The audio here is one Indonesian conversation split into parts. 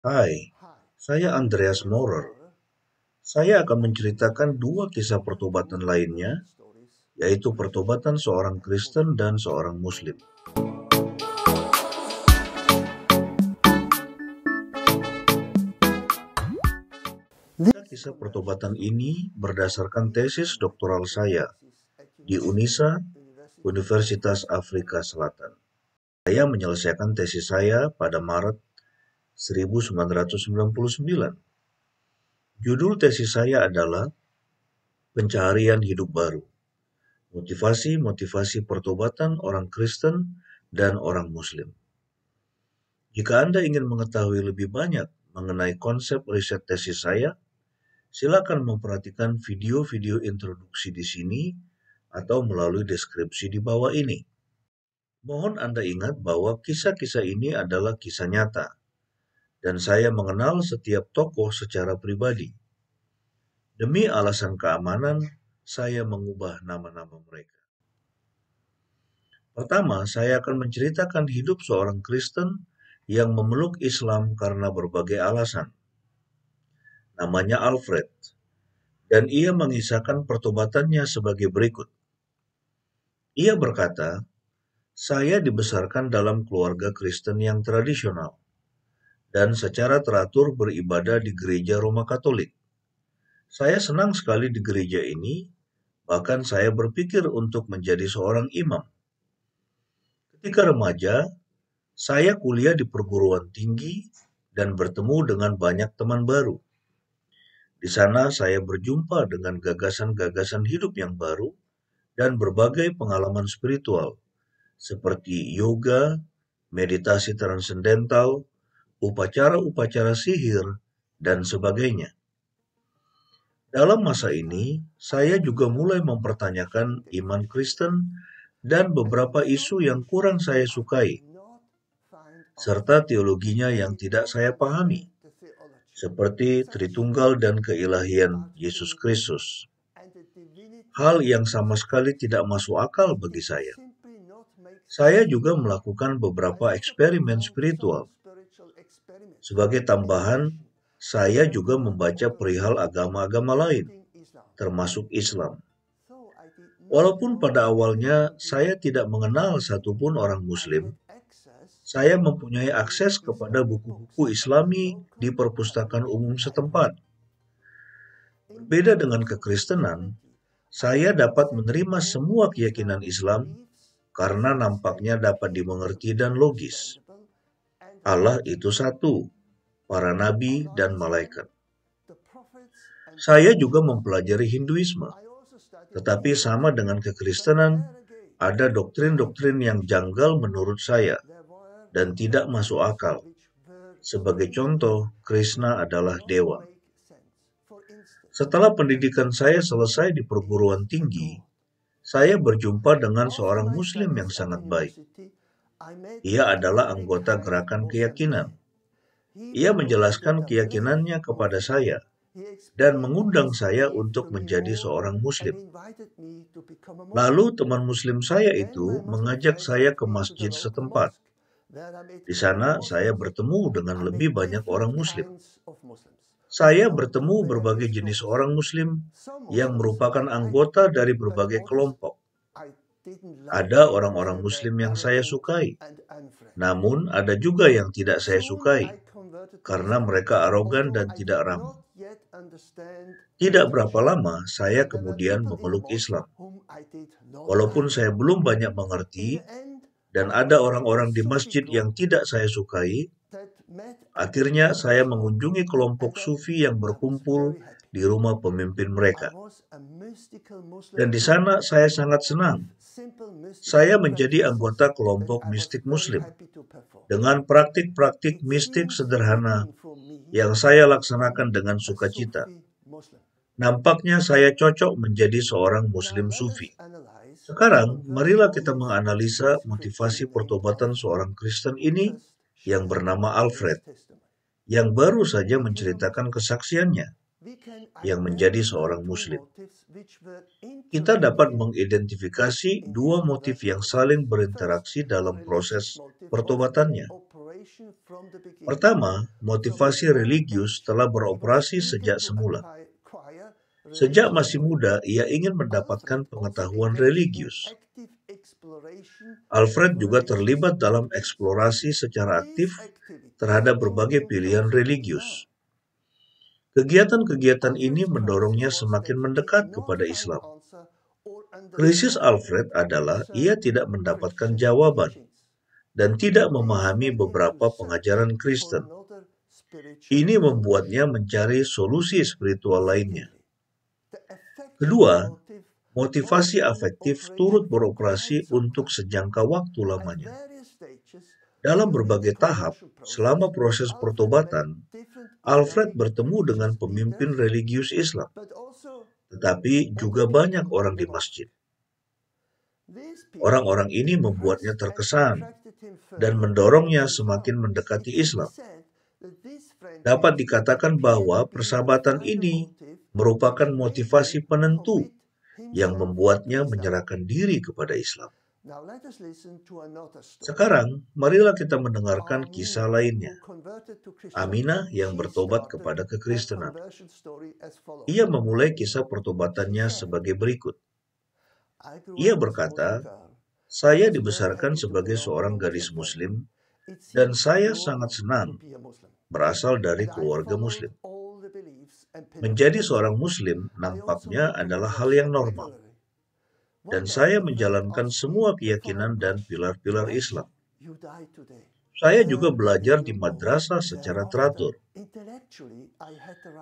Hai, saya Andreas Maurer. Saya akan menceritakan dua kisah pertobatan lainnya, yaitu pertobatan seorang Kristen dan seorang Muslim. Kisah pertobatan ini berdasarkan tesis doktoral saya di UNISA, Universitas Afrika Selatan. Saya menyelesaikan tesis saya pada Maret 1999. Judul tesis saya adalah Pencaharian Hidup Baru. Motivasi-motivasi pertobatan orang Kristen dan orang Muslim. Jika Anda ingin mengetahui lebih banyak mengenai konsep riset tesis saya, silakan memperhatikan video-video introduksi di sini atau melalui deskripsi di bawah ini. Mohon Anda ingat bahwa kisah-kisah ini adalah kisah nyata, dan saya mengenal setiap tokoh secara pribadi. Demi alasan keamanan, saya mengubah nama-nama mereka. Pertama, saya akan menceritakan hidup seorang Kristen yang memeluk Islam karena berbagai alasan. Namanya Alfred, dan ia mengisahkan pertobatannya sebagai berikut. Ia berkata, "Saya dibesarkan dalam keluarga Kristen yang tradisional, dan secara teratur beribadah di gereja Roma Katolik. Saya senang sekali di gereja ini, bahkan saya berpikir untuk menjadi seorang imam. Ketika remaja, saya kuliah di perguruan tinggi dan bertemu dengan banyak teman baru. Di sana saya berjumpa dengan gagasan-gagasan hidup yang baru dan berbagai pengalaman spiritual, seperti yoga, meditasi transendental, upacara-upacara sihir, dan sebagainya. Dalam masa ini, saya juga mulai mempertanyakan iman Kristen dan beberapa isu yang kurang saya sukai, serta teologinya yang tidak saya pahami, seperti Tritunggal dan keilahian Yesus Kristus. Hal yang sama sekali tidak masuk akal bagi saya. Saya juga melakukan beberapa eksperimen spiritual. Sebagai tambahan, saya juga membaca perihal agama-agama lain, termasuk Islam. Walaupun pada awalnya saya tidak mengenal satupun orang Muslim, saya mempunyai akses kepada buku-buku Islami di perpustakaan umum setempat. Berbeda dengan kekristenan, saya dapat menerima semua keyakinan Islam karena nampaknya dapat dimengerti dan logis. Allah itu satu, para nabi dan malaikat. Saya juga mempelajari Hinduisme, tetapi sama dengan kekristenan, ada doktrin-doktrin yang janggal menurut saya dan tidak masuk akal. Sebagai contoh, Krishna adalah dewa. Setelah pendidikan saya selesai di perguruan tinggi, saya berjumpa dengan seorang Muslim yang sangat baik. Ia adalah anggota gerakan keyakinan. Ia menjelaskan keyakinannya kepada saya dan mengundang saya untuk menjadi seorang Muslim. Lalu teman Muslim saya itu mengajak saya ke masjid setempat. Di sana saya bertemu dengan lebih banyak orang Muslim. Saya bertemu berbagai jenis orang Muslim yang merupakan anggota dari berbagai kelompok. Ada orang-orang Muslim yang saya sukai, namun ada juga yang tidak saya sukai, karena mereka arogan dan tidak ramah. Tidak berapa lama, saya kemudian memeluk Islam. Walaupun saya belum banyak mengerti, dan ada orang-orang di masjid yang tidak saya sukai, akhirnya saya mengunjungi kelompok sufi yang berkumpul di rumah pemimpin mereka. Dan di sana saya sangat senang. Saya menjadi anggota kelompok mistik Muslim dengan praktik-praktik mistik sederhana yang saya laksanakan dengan sukacita. Nampaknya saya cocok menjadi seorang Muslim sufi. Sekarang, marilah kita menganalisa motivasi pertobatan seorang Kristen ini yang bernama Alfred, yang baru saja menceritakan kesaksiannya. yang menjadi seorang Muslim. Kita dapat mengidentifikasi dua motif yang saling berinteraksi dalam proses pertobatannya. Pertama, motivasi religius telah beroperasi sejak semula. Sejak masih muda, ia ingin mendapatkan pengetahuan religius. Alfred juga terlibat dalam eksplorasi secara aktif terhadap berbagai pilihan religius. Kegiatan-kegiatan ini mendorongnya semakin mendekat kepada Islam. Krisis Alfred adalah ia tidak mendapatkan jawaban dan tidak memahami beberapa pengajaran Kristen. Ini membuatnya mencari solusi spiritual lainnya. Kedua, motivasi afektif turut beroperasi untuk sejangka waktu lamanya. Dalam berbagai tahap, selama proses pertobatan, Alfred bertemu dengan pemimpin religius Islam, tetapi juga banyak orang di masjid. Orang-orang ini membuatnya terkesan dan mendorongnya semakin mendekati Islam. Dapat dikatakan bahwa persahabatan ini merupakan motivasi penentu yang membuatnya menyerahkan diri kepada Islam. Sekarang, marilah kita mendengarkan kisah lainnya. Aminah yang bertobat kepada kekristenan. Ia memulai kisah pertobatannya sebagai berikut. Ia berkata, "Saya dibesarkan sebagai seorang gadis Muslim, dan saya sangat senang berasal dari keluarga Muslim. Menjadi seorang Muslim nampaknya adalah hal yang normal. Dan saya menjalankan semua keyakinan dan pilar-pilar Islam. Saya juga belajar di madrasah secara teratur.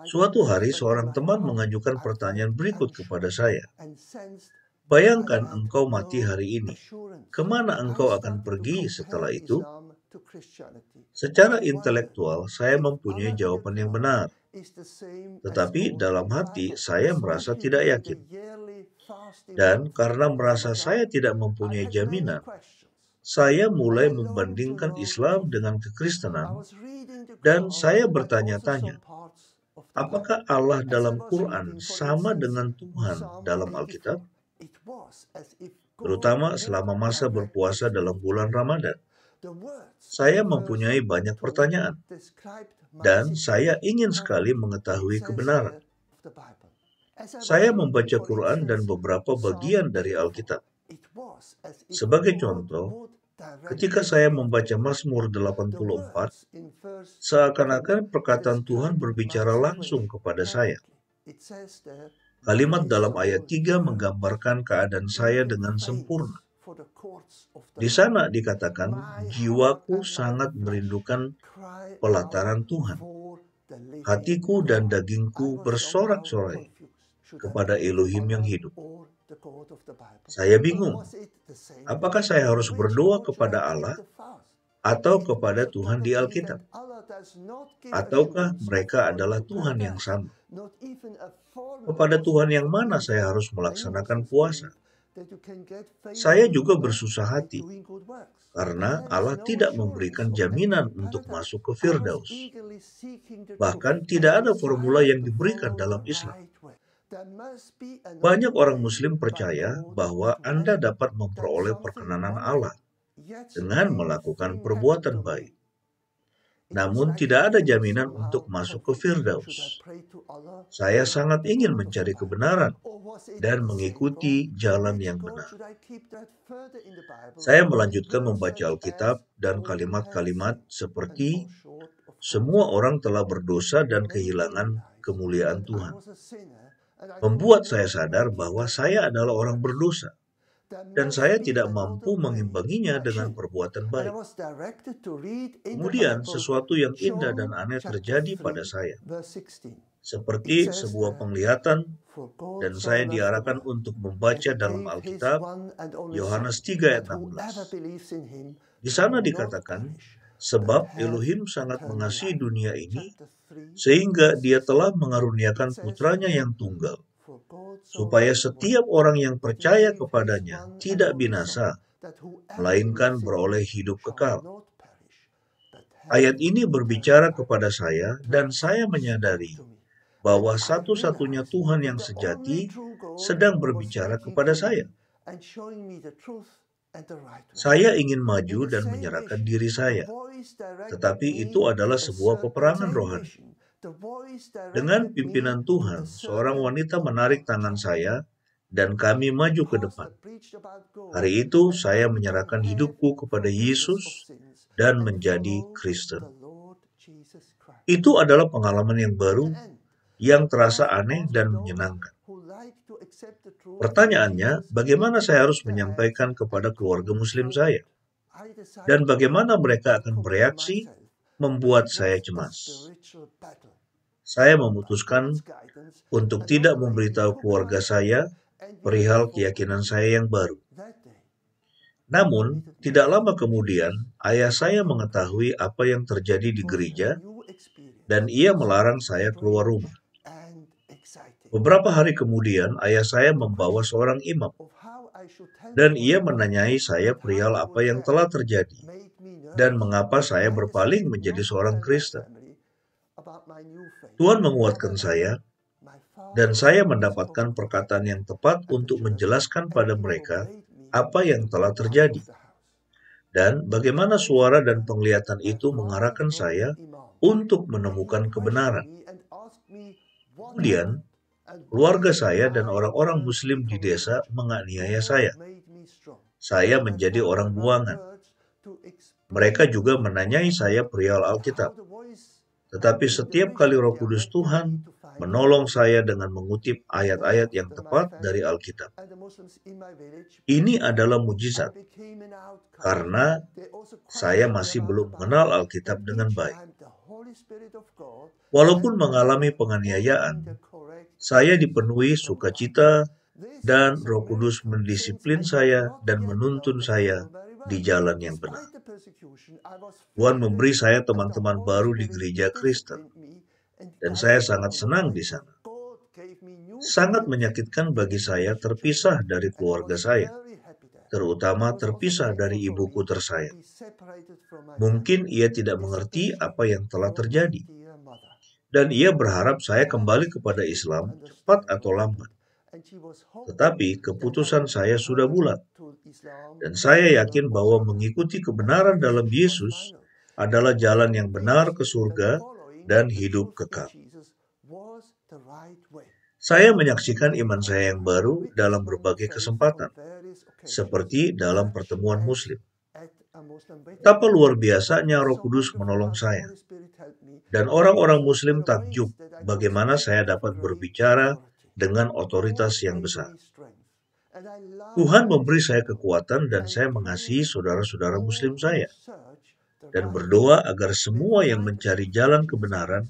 Suatu hari seorang teman mengajukan pertanyaan berikut kepada saya. Bayangkan engkau mati hari ini. Kemana engkau akan pergi setelah itu?" Secara intelektual, saya mempunyai jawaban yang benar. Tetapi dalam hati, saya merasa tidak yakin. Dan karena merasa saya tidak mempunyai jaminan, saya mulai membandingkan Islam dengan kekristenan, dan saya bertanya-tanya, apakah Allah dalam Quran sama dengan Tuhan dalam Alkitab? Terutama selama masa berpuasa dalam bulan Ramadan. Saya mempunyai banyak pertanyaan, dan saya ingin sekali mengetahui kebenaran. Saya membaca Quran dan beberapa bagian dari Alkitab. Sebagai contoh, ketika saya membaca Mazmur 84, seakan-akan perkataan Tuhan berbicara langsung kepada saya. Kalimat dalam ayat 3 menggambarkan keadaan saya dengan sempurna. Di sana dikatakan, jiwaku sangat merindukan pelataran Tuhan. Hatiku dan dagingku bersorak-sorai kepada Elohim yang hidup. Saya bingung, apakah saya harus berdoa kepada Allah atau kepada Tuhan di Alkitab? Ataukah mereka adalah Tuhan yang sama? Kepada Tuhan yang mana saya harus melaksanakan puasa? Saya juga bersusah hati, karena Allah tidak memberikan jaminan untuk masuk ke Firdaus. Bahkan tidak ada formula yang diberikan dalam Islam. Banyak orang Muslim percaya bahwa Anda dapat memperoleh perkenanan Allah dengan melakukan perbuatan baik. Namun tidak ada jaminan untuk masuk ke Firdaus. Saya sangat ingin mencari kebenaran dan mengikuti jalan yang benar. Saya melanjutkan membaca Alkitab dan kalimat-kalimat seperti, "Semua orang telah berdosa dan kehilangan kemuliaan Tuhan." Membuat saya sadar bahwa saya adalah orang berdosa, dan saya tidak mampu mengimbanginya dengan perbuatan baik. Kemudian, sesuatu yang indah dan aneh terjadi pada saya, seperti sebuah penglihatan, dan saya diarahkan untuk membaca dalam Alkitab, Yohanes 3 ayat 16. Di sana dikatakan, sebab Elohim sangat mengasihi dunia ini, sehingga dia telah mengaruniakan putranya yang tunggal, supaya setiap orang yang percaya kepadanya tidak binasa, melainkan beroleh hidup kekal. Ayat ini berbicara kepada saya, dan saya menyadari bahwa satu-satunya Tuhan yang sejati sedang berbicara kepada saya. Saya ingin maju dan menyerahkan diri saya, tetapi itu adalah sebuah peperangan rohani. Dengan pimpinan Tuhan, seorang wanita menarik tangan saya dan kami maju ke depan. Hari itu saya menyerahkan hidupku kepada Yesus dan menjadi Kristen. Itu adalah pengalaman yang baru, yang terasa aneh dan menyenangkan. Pertanyaannya, bagaimana saya harus menyampaikan kepada keluarga Muslim saya? Dan bagaimana mereka akan bereaksi membuat saya cemas? Saya memutuskan untuk tidak memberitahu keluarga saya perihal keyakinan saya yang baru. Namun, tidak lama kemudian, ayah saya mengetahui apa yang terjadi di gereja, dan ia melarang saya keluar rumah. Beberapa hari kemudian, ayah saya membawa seorang imam, dan ia menanyai saya perihal apa yang telah terjadi, dan mengapa saya berpaling menjadi seorang Kristen. Tuhan menguatkan saya, dan saya mendapatkan perkataan yang tepat untuk menjelaskan pada mereka apa yang telah terjadi, dan bagaimana suara dan penglihatan itu mengarahkan saya untuk menemukan kebenaran. Kemudian, keluarga saya dan orang-orang Muslim di desa menganiaya saya. Saya menjadi orang buangan. Mereka juga menanyai saya perihal Alkitab. Tetapi setiap kali Roh Kudus Tuhan menolong saya dengan mengutip ayat-ayat yang tepat dari Alkitab. Ini adalah mujizat, karena saya masih belum mengenal Alkitab dengan baik. Walaupun mengalami penganiayaan, saya dipenuhi sukacita dan Roh Kudus mendisiplin saya dan menuntun saya di jalan yang benar. Tuhan memberi saya teman-teman baru di gereja Kristen, dan saya sangat senang di sana. Sangat menyakitkan bagi saya terpisah dari keluarga saya, terutama terpisah dari ibuku tersayang. Mungkin ia tidak mengerti apa yang telah terjadi, dan ia berharap saya kembali kepada Islam cepat atau lambat. Tetapi keputusan saya sudah bulat, dan saya yakin bahwa mengikuti kebenaran dalam Yesus adalah jalan yang benar ke surga dan hidup kekal. Saya menyaksikan iman saya yang baru dalam berbagai kesempatan, seperti dalam pertemuan Muslim. Betapa luar biasanya Roh Kudus menolong saya. Dan orang-orang Muslim takjub bagaimana saya dapat berbicara dengan otoritas yang besar. Tuhan memberi saya kekuatan dan saya mengasihi saudara-saudara Muslim saya. Dan berdoa agar semua yang mencari jalan kebenaran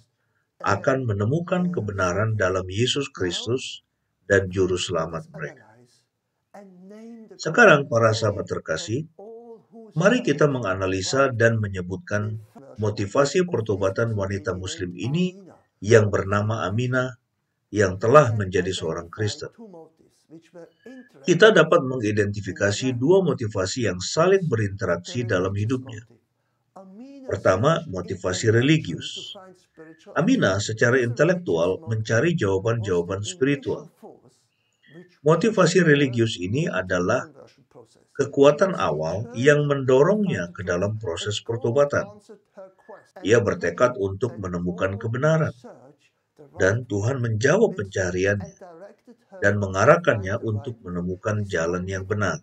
akan menemukan kebenaran dalam Yesus Kristus dan Juru Selamat mereka. Sekarang para sahabat terkasih, mari kita menganalisa dan menyebutkan motivasi pertobatan wanita Muslim ini yang bernama Aminah yang telah menjadi seorang Kristen. Kita dapat mengidentifikasi dua motivasi yang saling berinteraksi dalam hidupnya. Pertama, motivasi religius. Aminah secara intelektual mencari jawaban-jawaban spiritual. Motivasi religius ini adalah kekuatan awal yang mendorongnya ke dalam proses pertobatan. Ia bertekad untuk menemukan kebenaran, dan Tuhan menjawab pencariannya dan mengarahkannya untuk menemukan jalan yang benar.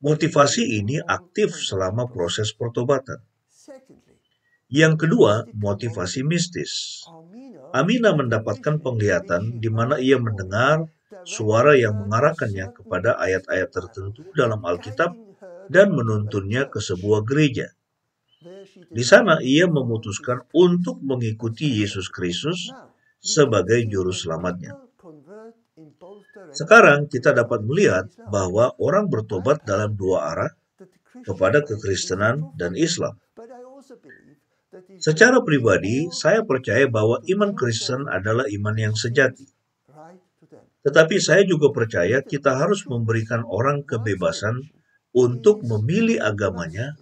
Motivasi ini aktif selama proses pertobatan. Yang kedua, motivasi mistis. Aminah mendapatkan penglihatan di mana ia mendengar suara yang mengarahkannya kepada ayat-ayat tertentu dalam Alkitab dan menuntunnya ke sebuah gereja. Di sana ia memutuskan untuk mengikuti Yesus Kristus sebagai juru selamatnya. Sekarang kita dapat melihat bahwa orang bertobat dalam dua arah, kepada kekristenan dan Islam. Secara pribadi, saya percaya bahwa iman Kristen adalah iman yang sejati. Tetapi saya juga percaya kita harus memberikan orang kebebasan untuk memilih agamanya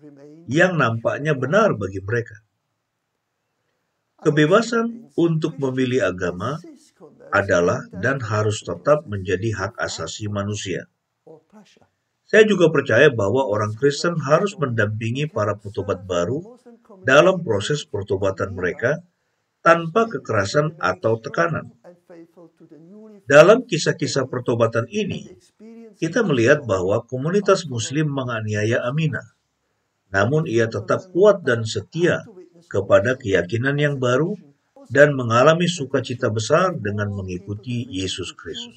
yang nampaknya benar bagi mereka. Kebebasan untuk memilih agama adalah dan harus tetap menjadi hak asasi manusia. Saya juga percaya bahwa orang Kristen harus mendampingi para petobat baru dalam proses pertobatan mereka tanpa kekerasan atau tekanan. Dalam kisah-kisah pertobatan ini, kita melihat bahwa komunitas Muslim menganiaya Aminah, namun ia tetap kuat dan setia kepada keyakinan yang baru dan mengalami sukacita besar dengan mengikuti Yesus Kristus.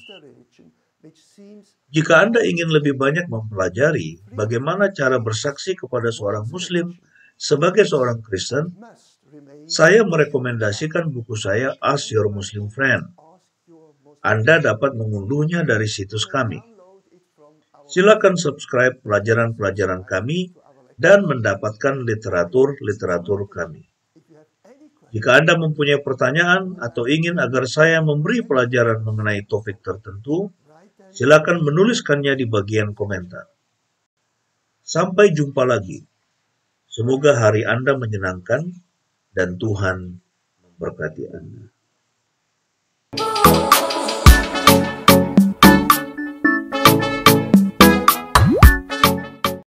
Jika Anda ingin lebih banyak mempelajari bagaimana cara bersaksi kepada seorang Muslim sebagai seorang Kristen, saya merekomendasikan buku saya Ask Your Muslim Friend. Anda dapat mengunduhnya dari situs kami. Silakan subscribe pelajaran-pelajaran kami dan mendapatkan literatur-literatur kami. Jika Anda mempunyai pertanyaan atau ingin agar saya memberi pelajaran mengenai topik tertentu, silakan menuliskannya di bagian komentar. Sampai jumpa lagi. Semoga hari Anda menyenangkan dan Tuhan memberkati Anda.